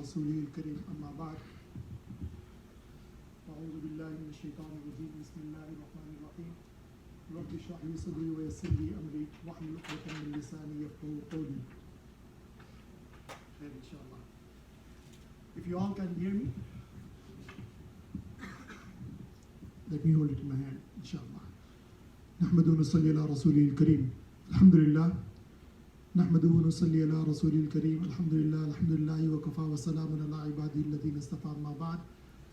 رسوله الكريم أما بعد أعوذ بالله من الشيطان الرجيم بسم الله الرحمن الرحيم رب اشرح لي صدري ويسر لي أمري واحلل عقدة من لساني يفقهوا قولي. خير إن شاء الله. If you all can hear me, let me hold it in my hand, inshallah. نحمده ونصلي على رسوله الكريم. الحمد لله. نحمده ونصلي على رسوله الكريم. الحمد لله وكفى وسلام على عباده الذين اصطفى أما بعد.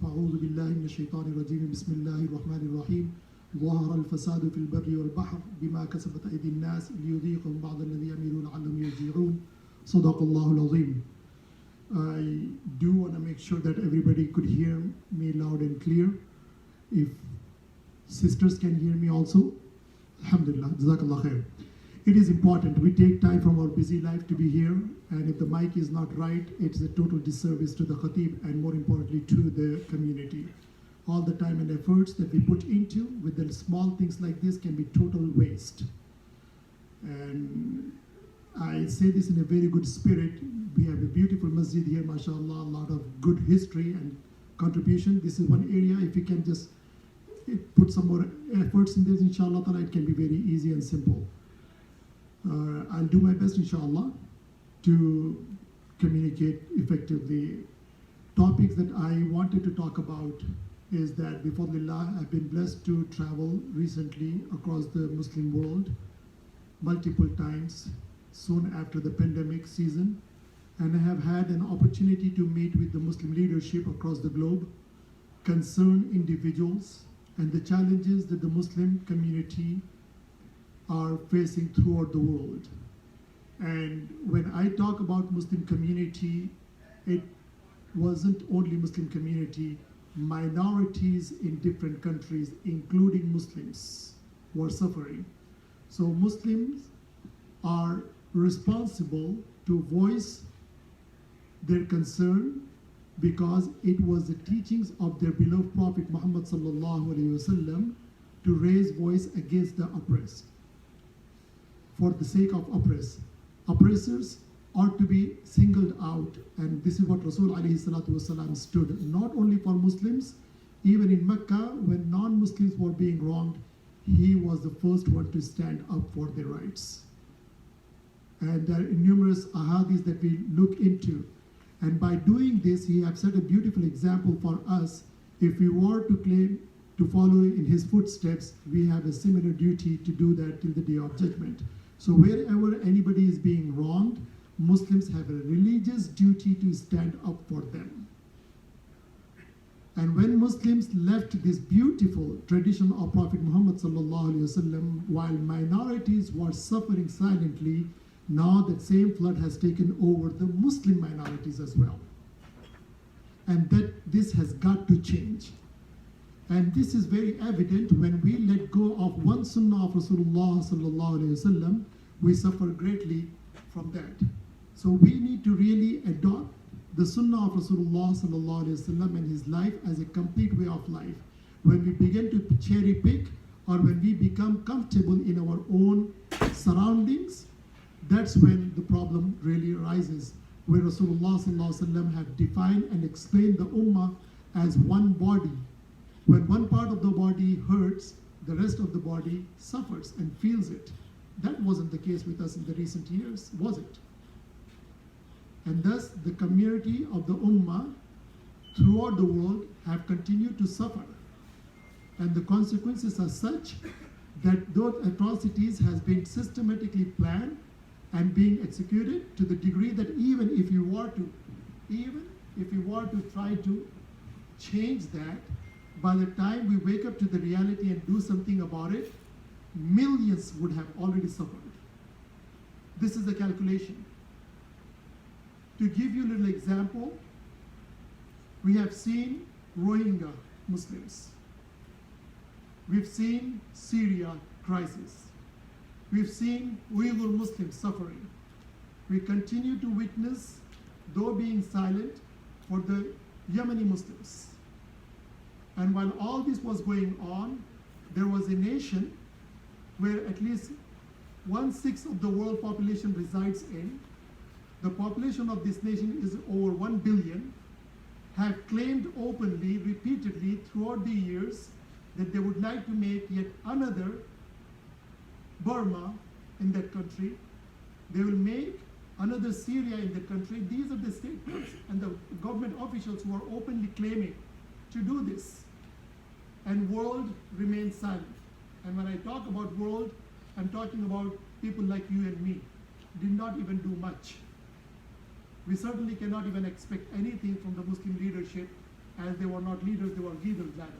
فأعوذ بالله من الشيطان الرجيم بسم الله الرحمن الرحيم. ظهر الفساد في البر والبحر بما كسبت أيدي الناس ليذيقهم بعض الذي يعملون لعلهم يرجعون. صدق الله العظيم. I do want to make sure that everybody could hear me loud and clear. If sisters can hear me also, alhamdulillah, jazakallah khair. It is important, we take time from our busy life to be here, and if the mic is not right, it's a total disservice to the khatib and more importantly to the community. All the time and efforts that we put into with the small things like this can be total waste. And I say this in a very good spirit. We have a beautiful masjid here, mashallah, a lot of good history and contribution. This is one area, if we can just put some more efforts in this, inshallah, it can be very easy and simple. I'll do my best, inshallah, to communicate effectively. Topics that I wanted to talk about is that, before Allah, I've been blessed to travel recently across the Muslim world multiple times, soon after the pandemic season, and I have had an opportunity to meet with the Muslim leadership across the globe, concerned individuals, and the challenges that the Muslim community are facing throughout the world. And when I talk about Muslim community, it wasn't only Muslim community, minorities in different countries, including Muslims, were suffering. So Muslims are responsible to voice their concern because it was the teachings of their beloved Prophet Muhammad sallallahu alaihi wasallam to raise voice against the oppressed, for the sake of oppressed. Oppressors are to be singled out, and this is what Rasul alayhi salatu wasalam stood, not only for Muslims, even in Mecca, when non-Muslims were being wronged, he was the first one to stand up for their rights. And there are numerous ahadiths that we look into. And by doing this, he has set a beautiful example for us. If we were to claim to follow in his footsteps, we have a similar duty to do that till the day of judgment. So wherever anybody is being wronged, Muslims have a religious duty to stand up for them. And when Muslims left this beautiful tradition of Prophet Muhammad sallallahu alaihi wasallam, while minorities were suffering silently, now that same flood has taken over the Muslim minorities as well. And that this has got to change. And this is very evident when we let go of one sunnah of Rasulullah sallallahu alaihi wasallam, we suffer greatly from that. So we need to really adopt the sunnah of Rasulullah sallallahu alaihi wasallam and his life as a complete way of life. When we begin to cherry pick, or when we become comfortable in our own surroundings, that's when the problem really arises, where Rasulullah sallallahu alaihi wasallam have defined and explained the ummah as one body. When one part of the body hurts, the rest of the body suffers and feels it. That wasn't the case with us in the recent years, was it? And thus, the community of the ummah throughout the world have continued to suffer. And the consequences are such that those atrocities has been systematically planned and being executed to the degree that even if you were to try to change that, by the time we wake up to the reality and do something about it, millions would have already suffered. This is the calculation. To give you a little example, we have seen Rohingya Muslims. We've seen Syria crisis. We've seen Uyghur Muslims suffering. We continue to witness, though being silent, for the Yemeni Muslims. And while all this was going on, there was a nation where at least 1/6 of the world population resides in, The population of this nation is over 1 billion, have claimed openly, repeatedly throughout the years that they would like to make yet another Burma in that country. They will make another Syria in the country. These are the statements and the government officials who are openly claiming to do this. And world remains silent. And when I talk about world, I'm talking about people like you and me. Did not even do much. We certainly cannot even expect anything from the Muslim leadership, as they were not leaders, they were leaders rather.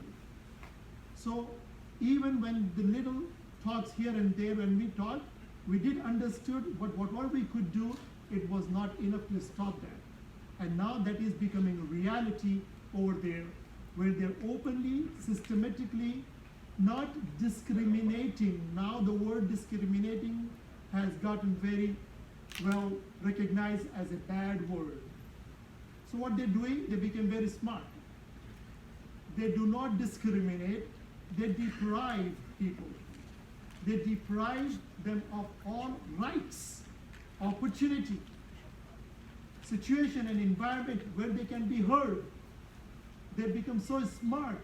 So even when the little talks here and there, when we talked, we did understood, but what we could do, it was not enough to stop that. And now that is becoming a reality over there, where they're openly, systematically, not discriminating. Now the word discriminating has gotten very well recognized as a bad word. So what they're doing, they became very smart. They do not discriminate, they deprive people. They deprive them of all rights, opportunity, situation and environment where they can be heard. They become so smart.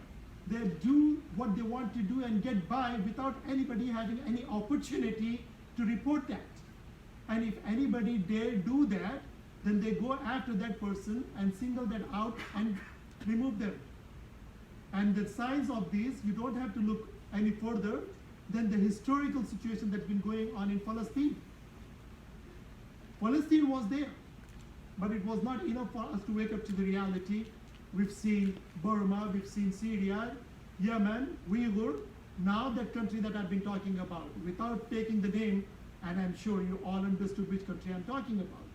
They do what they want to do and get by without anybody having any opportunity to report that. And if anybody dare do that, then they go after that person and single that out and remove them. And the signs of this, you don't have to look any further than the historical situation that's been going on in Palestine. Palestine was there, but it was not enough for us to wake up to the reality. We've seen Burma, we've seen Syria, Yemen, Uyghur, now that country that I've been talking about, without taking the name, and I'm sure you all understood which country I'm talking about.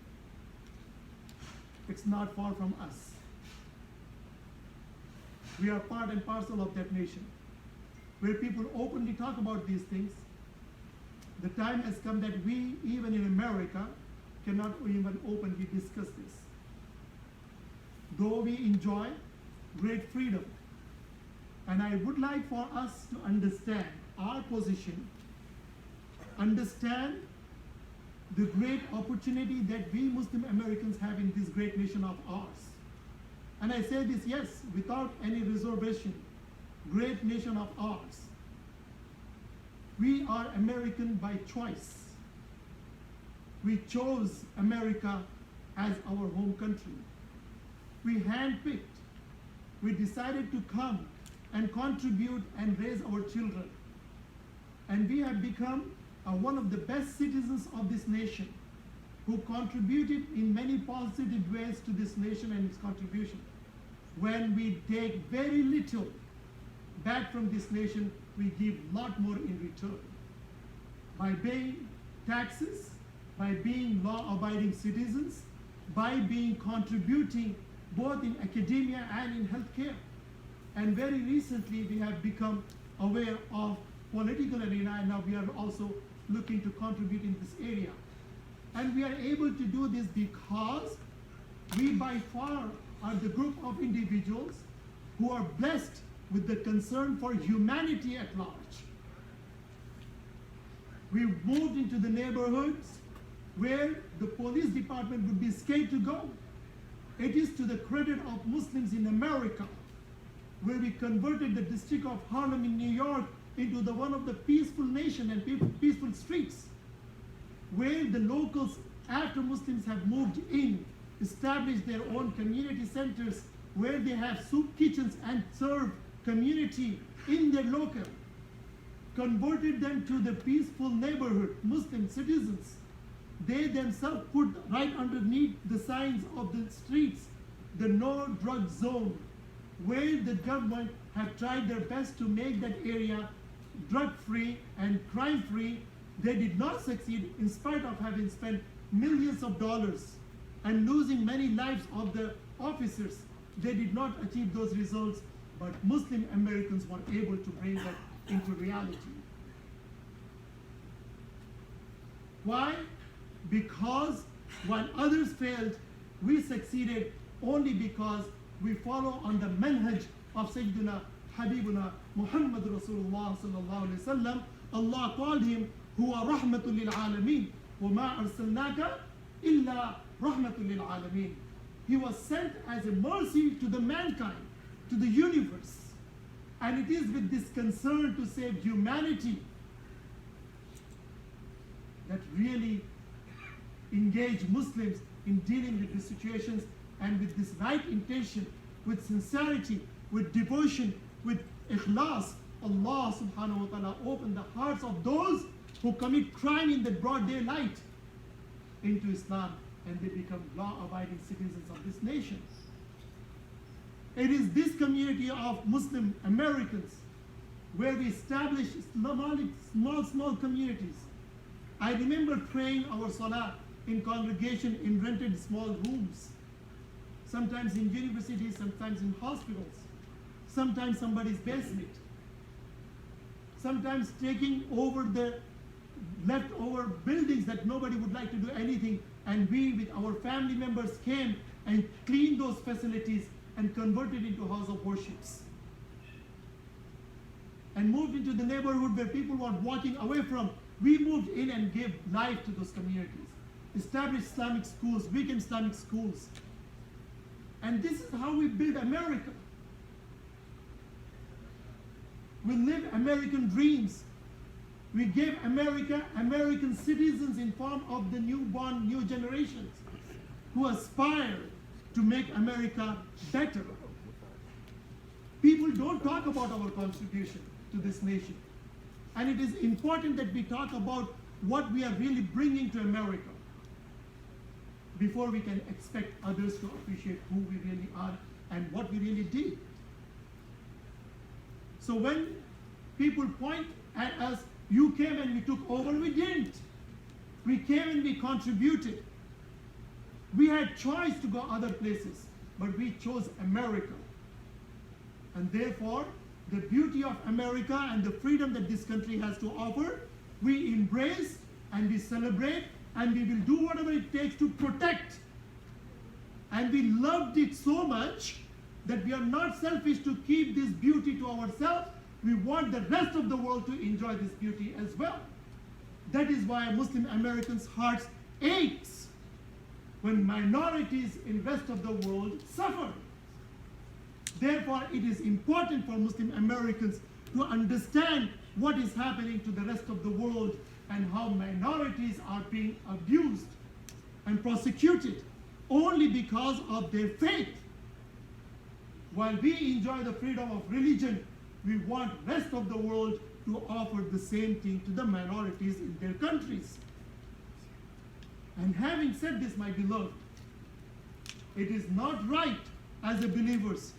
It's not far from us. We are part and parcel of that nation, where people openly talk about these things. The time has come that we, even in America, cannot even openly discuss this. Though we enjoy great freedom. And I would like for us to understand our position, understand the great opportunity that we Muslim Americans have in this great nation of ours. And I say this, yes, without any reservation, great nation of ours. We are American by choice. We chose America as our home country. We handpicked. We decided to come and contribute and raise our children. And we have become one of the best citizens of this nation, who contributed in many positive ways to this nation and its contribution. When we take very little back from this nation, we give a lot more in return. By paying taxes, by being law-abiding citizens, by being contributing both in academia and in healthcare. And very recently, we have become aware of political arena, and now we are also looking to contribute in this area. And we are able to do this because we by far are the group of individuals who are blessed with the concern for humanity at large. We've moved into the neighborhoods where the police department would be scared to go. It is to the credit of Muslims in America, where we converted the district of Harlem in New York into one of the peaceful nation and peaceful streets, where the locals, after Muslims have moved in, established their own community centers, where they have soup kitchens and serve community in their local, converted them to the peaceful neighborhood, Muslim citizens. They themselves put right underneath the signs of the streets, the no drug zone, where the government have tried their best to make that area drug-free and crime-free. They did not succeed in spite of having spent millions of dollars and losing many lives of the officers. They did not achieve those results, but Muslim Americans were able to bring that into reality. Why? Because while others failed, we succeeded only because we follow on the manhaj of Sayyidina Habibuna Muhammad Rasulullah sallallahu alayhi wa sallam. Allah called him Huwa rahmatul lil alameen wa ma arsalnaka illa Rahmatul lil Alameen. He was sent as a mercy to the mankind, to the universe. And it is with this concern to save humanity that really engage Muslims in dealing with these situations, and with this right intention, with sincerity, with devotion, with ikhlas, Allah subhanahu wa ta'ala open the hearts of those who commit crime in the broad daylight into Islam, and they become law-abiding citizens of this nation. It is this community of Muslim Americans where we establish small communities. I remember praying our salah in congregation in rented small rooms, sometimes in universities, sometimes in hospitals, sometimes somebody's basement, sometimes taking over the leftover buildings that nobody would like to do anything, and we with our family members came and cleaned those facilities and converted into house of worships, and moved into the neighborhood where people were walking away from. We moved in and gave life to those communities, established Islamic schools, weekend Islamic schools. And this is how we build America. We live American dreams. We gave America American citizens in form of the newborn new generations who aspire to make America better. People don't talk about our contribution to this nation. And it is important that we talk about what we are really bringing to America before we can expect others to appreciate who we really are and what we really did. So when people point at us, you came and we took over, we didn't. We came and we contributed. We had choice to go other places, but we chose America. And therefore, the beauty of America and the freedom that this country has to offer, we embrace and we celebrate, and we will do whatever it takes to protect. And we loved it so much that we are not selfish to keep this beauty to ourselves. We want the rest of the world to enjoy this beauty as well. That is why Muslim Americans' hearts aches when minorities in rest of the world suffer. Therefore, it is important for Muslim Americans to understand what is happening to the rest of the world and how minorities are being abused and prosecuted only because of their faith. While we enjoy the freedom of religion, we want rest of the world to offer the same thing to the minorities in their countries. And having said this, my beloved, it is not right as a believers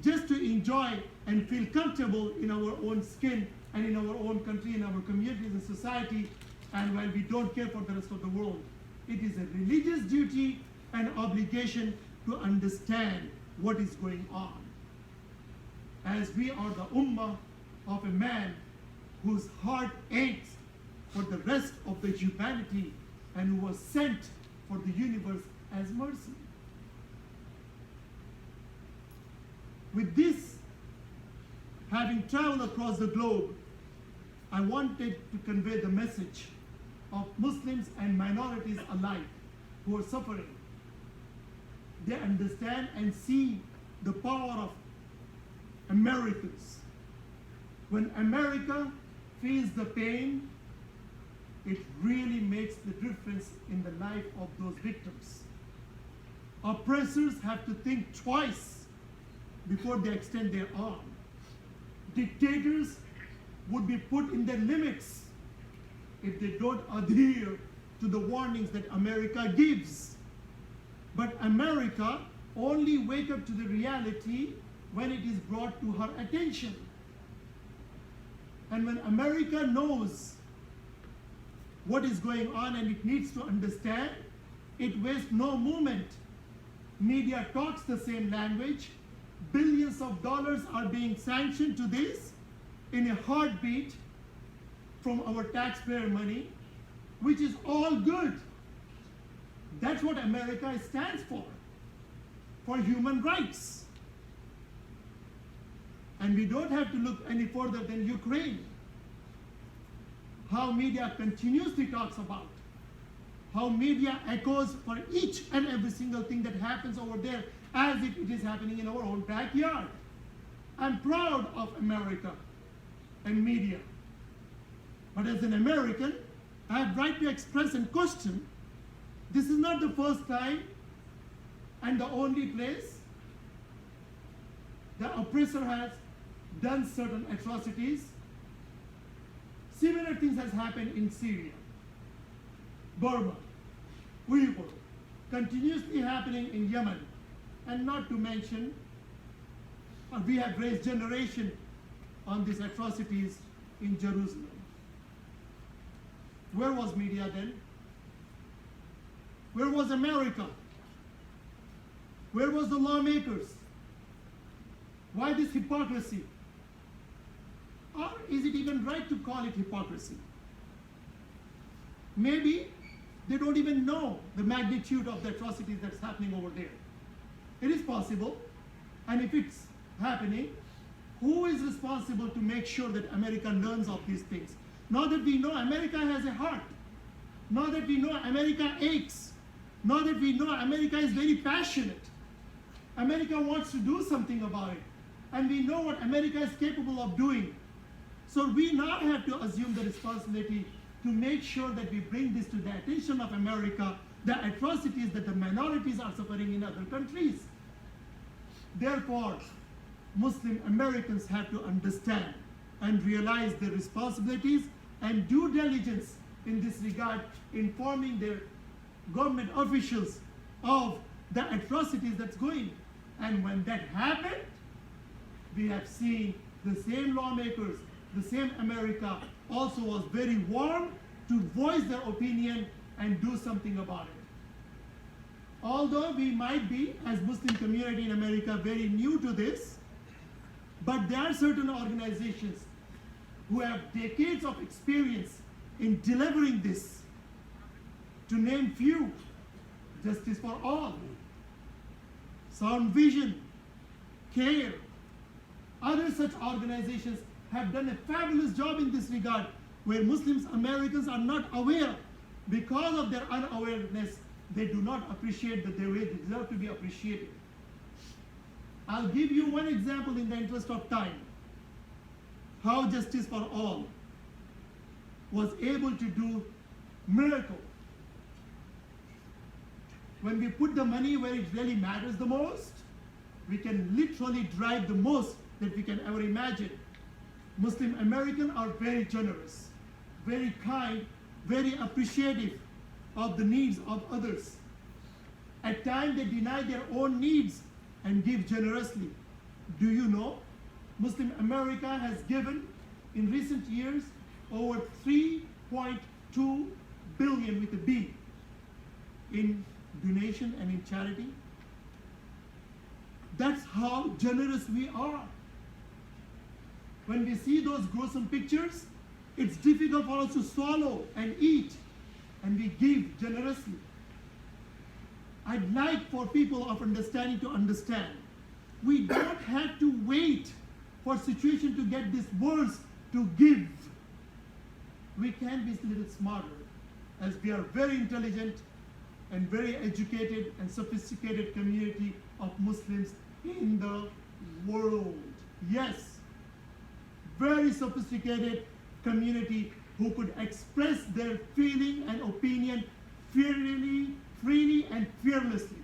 just to enjoy and feel comfortable in our own skin and in our own country, in our communities and society, and while we don't care for the rest of the world. It is a religious duty and obligation to understand what is going on. As we are the ummah of a man whose heart aches for the rest of the humanity and who was sent for the universe as mercy. With this, having traveled across the globe, I wanted to convey the message of Muslims and minorities alike who are suffering. They understand and see the power of Americans. When America feels the pain, it really makes the difference in the life of those victims. Oppressors have to think twice before they extend their arm. Dictators would be put in their limits if they don't adhere to the warnings that America gives. But America only wakes up to the reality when it is brought to her attention. And when America knows what is going on and it needs to understand, it wastes no moment. Media talks the same language. Billions of dollars are being sanctioned to this in a heartbeat from our taxpayer money, which is all good. That's what America stands for human rights. And we don't have to look any further than Ukraine. How media continuously talks about how media echoes for each and every single thing that happens over there as if it is happening in our own backyard. I'm proud of America and media. But as an American, I have right to express and question. This is not the first time and the only place the oppressor has done certain atrocities. Similar things has happened in Syria, Burma, Uyghur, continuously happening in Yemen, and not to mention, we have raised generation on these atrocities in Jerusalem. Where was media then? Where was America? Where was the lawmakers? Why this hypocrisy? Or is it even right to call it hypocrisy? Maybe they don't even know the magnitude of the atrocities that's happening over there. It is possible, and if it's happening, who is responsible to make sure that America learns of these things? Now that we know America has a heart, now that we know America aches, now that we know America is very passionate, America wants to do something about it, and we know what America is capable of doing. So we now have to assume the responsibility to make sure that we bring this to the attention of America, the atrocities that the minorities are suffering in other countries. Therefore, Muslim Americans have to understand and realize their responsibilities and due diligence in this regard, informing their government officials of the atrocities that's going. And when that happened, we have seen the same lawmakers, the same America also was very warm to voice their opinion and do something about it. Although we might be, as Muslim community in America, very new to this, but there are certain organizations who have decades of experience in delivering this. To name few, Justice for All, Sound Vision, CARE, other such organizations have done a fabulous job in this regard, where Muslims, Americans are not aware. Because of their unawareness, they do not appreciate that they deserve to be appreciated. I'll give you one example in the interest of time, how Justice for All was able to do miracle. When we put the money where it really matters the most, we can literally drive the most that we can ever imagine. Muslim Americans are very generous, very kind, very appreciative of the needs of others. At times they deny their own needs and give generously. Do you know, Muslim America has given in recent years over 3.2 billion with a B in donation and in charity. That's how generous we are. When we see those gruesome pictures, it's difficult for us to swallow and eat, and we give generously. I'd like for people of understanding to understand, we don't have to wait for situation to get this worse to give. We can be a little smarter, as we are very intelligent and very educated and sophisticated community of Muslims in the world. Yes, very sophisticated community who could express their feeling and opinion freely and fearlessly.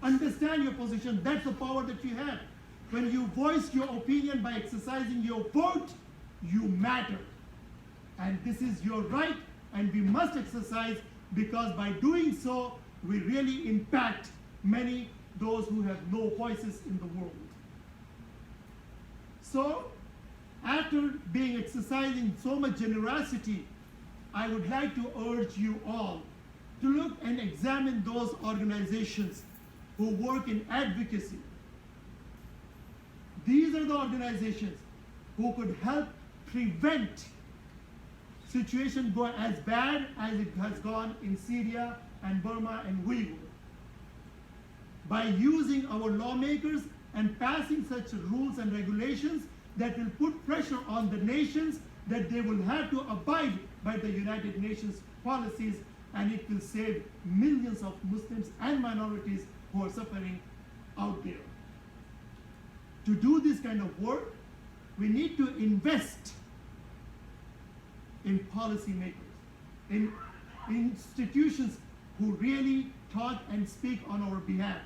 Understand your position. That's the power that you have. When you voice your opinion by exercising your vote, you matter. And this is your right, and we must exercise, because by doing so, we really impact many, those who have no voices in the world. So, after exercising so much generosity, I would like to urge you all to look and examine those organizations who work in advocacy. These are the organizations who could help prevent situation go as bad as it has gone in Syria and Burma and Uyghur. By using our lawmakers and passing such rules and regulations that will put pressure on the nations that they will have to abide by the United Nations policies and it will save millions of Muslims and minorities who are suffering out there. To do this kind of work, we need to invest in policymakers, in institutions who really talk and speak on our behalf.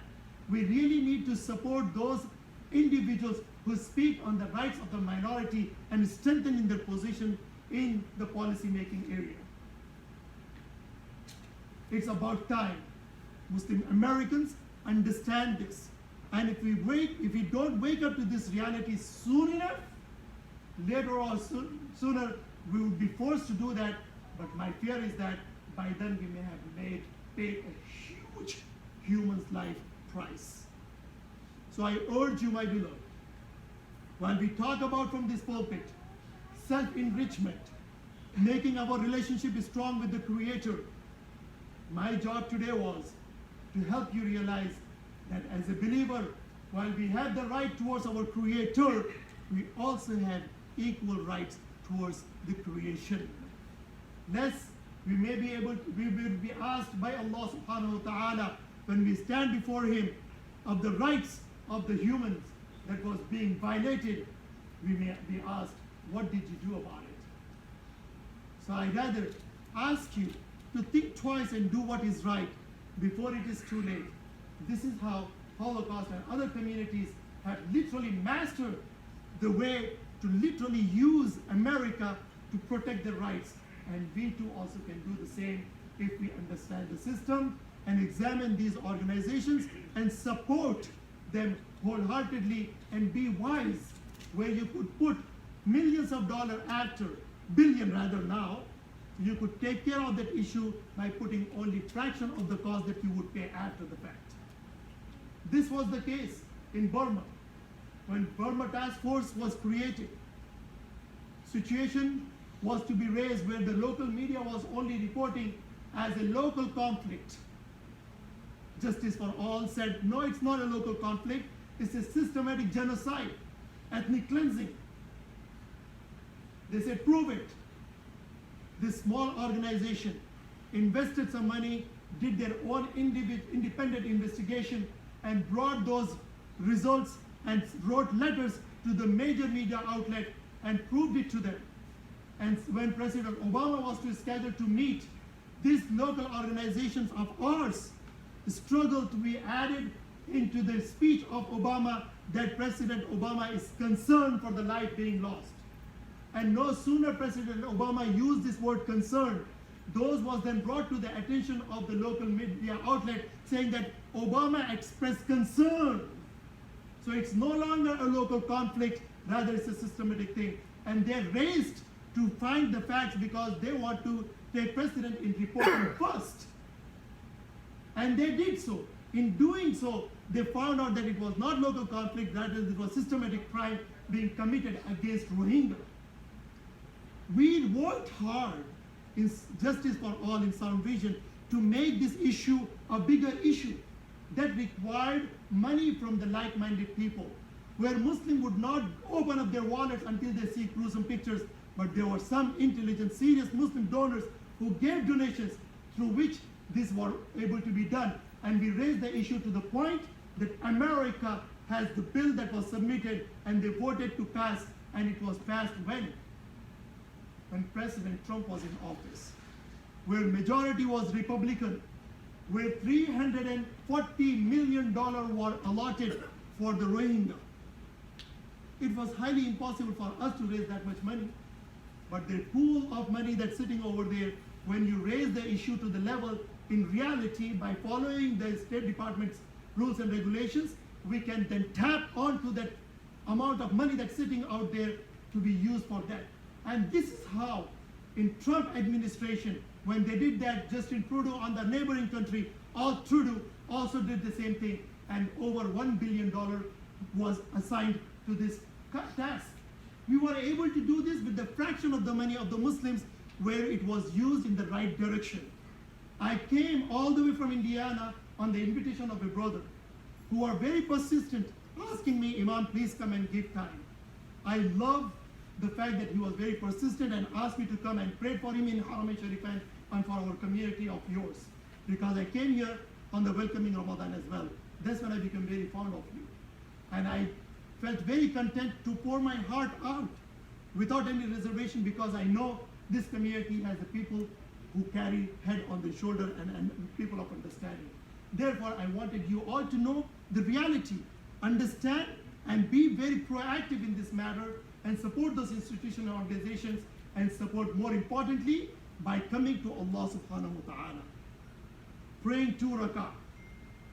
We really need to support those individuals who speak on the rights of the minority and strengthening their position in the policy-making area. It's about time Muslim Americans understand this. And if we don't wake up to this reality soon enough, later or sooner we will be forced to do that. But my fear is that by then we may have paid a huge human's life price. So I urge you, my beloved, while we talk about from this pulpit self-enrichment, making our relationship strong with the Creator, my job today was to help you realize that as a believer, while we have the right towards our Creator, we also have equal rights towards the creation. Lest we will be asked by Allah subhanahu wa ta'ala when we stand before Him of the rights of the humans that was being violated, we may be asked, what did you do about it? So I rather ask you to think twice and do what is right before it is too late. This is how Holocaust and other communities have literally mastered the way to literally use America to protect their rights. And we too also can do the same if we understand the system and examine these organizations and support them wholeheartedly and be wise, where you could put millions of dollars after, billion rather now, you could take care of that issue by putting only fraction of the cost that you would pay after the fact. This was the case in Burma. When Burma Task Force was created, situation was to be raised where the local media was only reporting as a local conflict. Justice for All said, no, it's not a local conflict, it's a systematic genocide, ethnic cleansing. They said, prove it. This small organization invested some money, did their own independent investigation, and brought those results and wrote letters to the major media outlet and proved it to them. And when President Obama was to schedule to meet, these local organizations of ours struggled to be added into the speech of Obama that President Obama is concerned for the life being lost. And no sooner President Obama used this word concern, those was then brought to the attention of the local media outlet saying that Obama expressed concern. So it's no longer a local conflict, rather it's a systematic thing. And they raced to find the facts because they want to take precedent in reporting first. And they did so. In doing so, they found out that it was not local conflict, rather it was systematic crime being committed against Rohingya. We worked hard in Justice for All in Sound Vision to make this issue a bigger issue that required money from the like-minded people, where Muslims would not open up their wallets until they see gruesome pictures, but there were some intelligent, serious Muslim donors who gave donations through which this was able to be done. And we raised the issue to the point that America has the bill that was submitted and they voted to pass, and it was passed when President Trump was in office, where majority was Republican, where $340 million were allotted for the Rohingya. It was highly impossible for us to raise that much money, but the pool of money that's sitting over there, when you raise the issue to the level, in reality, by following the State Department's rules and regulations, we can then tap onto that amount of money that's sitting out there to be used for that. And this is how, in Trump administration, when they did that, Justin Trudeau on the neighboring country, Trudeau also did the same thing, and over $1 billion was assigned to this task. We were able to do this with the fraction of the money of the Muslims where it was used in the right direction. I came all the way from Indiana on the invitation of a brother who are very persistent, asking me, Imam, please come and give time. I love the fact that he was very persistent and asked me to come and pray for him in Haram-e-Sharifan and for our community of yours. Because I came here on the welcoming Ramadan as well. That's when I became very fond of you. And I felt very content to pour my heart out without any reservation, because I know this community has the people who carry head on the shoulder and people of understanding. Therefore, I wanted you all to know the reality, understand, and be very proactive in this matter, and support those institutions and organizations, and support, more importantly, by coming to Allah subhanahu wa ta'ala, praying 2 rak'ah,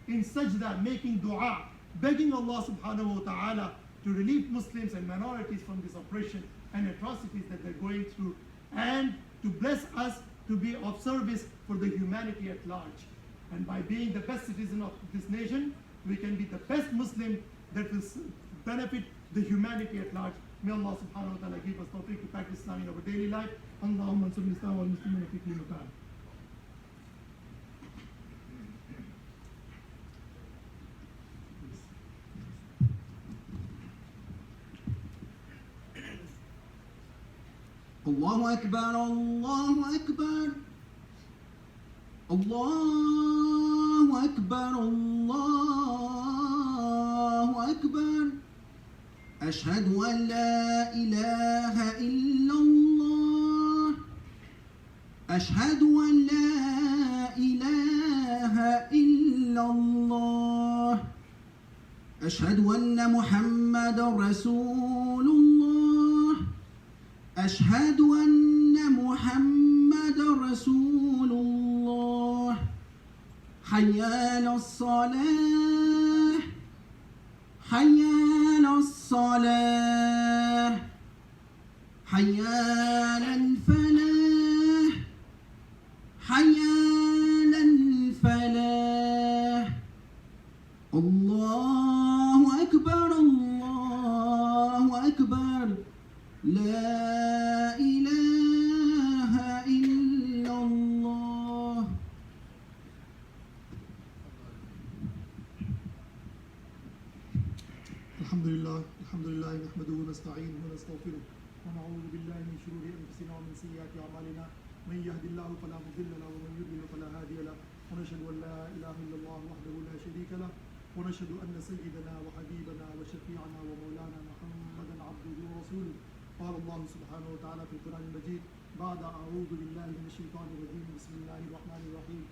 in sajda, making dua, begging Allah subhanahu wa ta'ala to relieve Muslims and minorities from this oppression and atrocities that they're going through, and to bless us to be of service for the humanity at large. And by being the best citizen of this nation, we can be the best Muslim that will benefit the humanity at large. May Allah subhanahu wa ta'ala give us tawfiq to practice Islam in our daily life. Allahumma ansur al-Islam wal muslimin fi kulli makan. Allahu Akbar, Allahu Akbar, Allahu Akbar, Allahu Akbar. Ashhadu an la ilaha illallah. Ashhadu an la ilaha illallah. Ashhadu anna Muhammadan Rasulullah. أشهد أن محمد رسول الله. حي على الصلاة، حي على الصلاة، حي على الفلاح، حي على الفلاح. الله أكبر، الله أكبر. لا إله إلا الله. Alhamdulillah, alhamdulillah, nahmaduhu wa nasta'inuhu wa nastaghfiruh wa na'udhu billahi min shururi anfusina wa min sayyiati a'malina. Man yahdihillahu fala mudilla lahu wa man yudlil fala hadiya lahu. Wa nashhadu an la ilaha illallah wahdahu la sharika lahu. Wa nashhadu anna sayyidana wa habibana wa shafi'ana wa maulana Muhammadan abduhu wa rasuluh. قال الله سبحانه وتعالى في القرآن المجيد بعد أعوذ بالله من الشيطان الرجيم بسم الله الرحمن الرحيم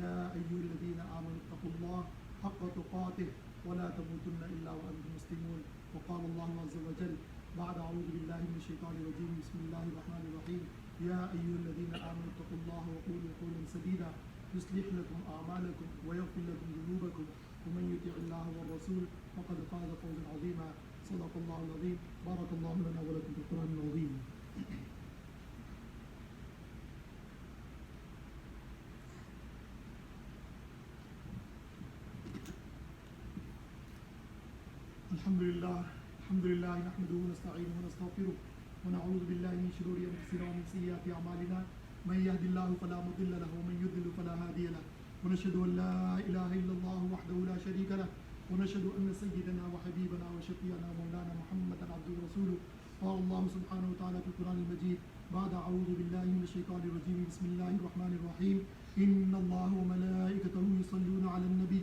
يا أيها الذين آمنوا اتقوا الله حق تقاته ولا تموتن إلا وأنتم مسلمون. وقال الله عز وجل بعد أعوذ بالله من الشيطان الرجيم بسم الله الرحمن الرحيم يا أيها الذين آمنوا اتقوا الله وقولوا قولا سديدا يصلح لكم أعمالكم ويغفر لكم ذنوبكم ومن يطع الله والرسول فقد فاز فوزا عظيما. صدق الله العظيم. بارك الله لنا ولكم في القرآن العظيم. الحمد لله نحمده ونستعينه ونستغفره ونعوذ بالله من شرور أنفسنا ومن سيئات أعمالنا. من يهد الله فلا مضل له ومن يضلل فلا هادي له. ونشهد أن لا إله إلا الله وحده لا شريك له. ونشهد أن سيدنا وحبيبنا وشفيعنا مولانا محمدا عبده ورسوله. قال الله سبحانه وتعالى في القرآن المجيد بعد أعوذ بالله من الشيطان الرجيم بسم الله الرحمن الرحيم إن الله وملائكته يصلون على النبي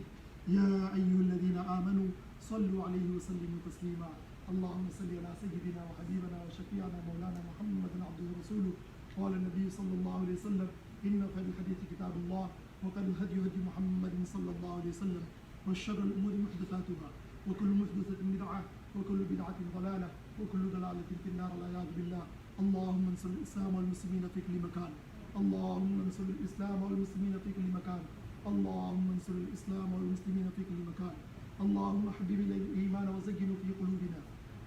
يا أيها الذين آمنوا صلوا عليه وسلموا تسليما. اللهم صل على سيدنا وحبيبنا وشفيعنا مولانا محمدا عبده ورسوله. قال النبي صلى الله عليه وسلم إن خير الحديث كتاب الله وخير الهدي هدي محمد صلى الله عليه وسلم وشر الأمور محدثاتها وكل محدثة بدعة وكل بدعة ضلالة وكل ضلالة في النار والعياذ بالله. اللهم انصر الإسلام والمسلمين في كل مكان. اللهم انصر الإسلام والمسلمين في كل مكان. اللهم انصر الإسلام والمسلمين في كل مكان. اللهم حبب إلينا الإيمان وزينه في قلوبنا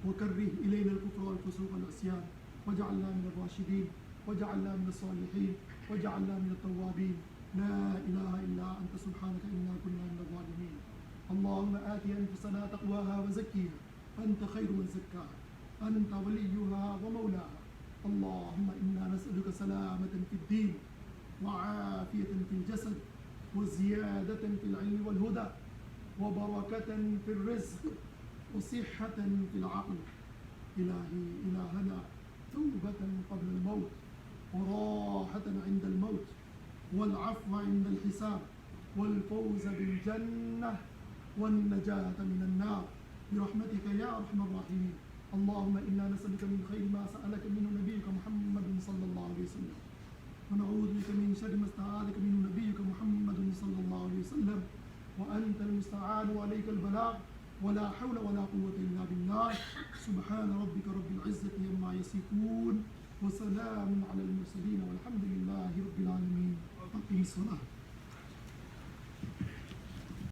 وكره إلينا الكفر والفسوق والعصيان واجعلنا من الراشدين واجعلنا من الصالحين واجعلنا من التوابين. لا إله إلا أنت سبحانك إنا كنا من الظالمين. اللهم آت أنفسنا تقواها وزكيها أنت خير من زكاها أنت وليها ومولاها. اللهم إنا نسألك سلامة في الدين وعافية في الجسد وزيادة في العلم والهدى وبركة في الرزق وصحة في العقل. إلهي إلهنا توبة قبل الموت وراحة عند الموت والعفو عند الحساب والفوز بالجنة والنجاة من النار برحمتك يا أرحم الراحمين. اللهم إنا نسألك من خير ما سألك منه نبيك محمد صلى الله عليه وسلم، ونعوذ بك من شر ما استعاذك منه نبيك محمد صلى الله عليه وسلم، وأنت المستعان وعليك البلاغ، ولا حول ولا قوة إلا بالله. سبحان ربك رب العزة عما يصفون، وسلام على المرسلين، والحمد لله رب العالمين. أقم الصلاة.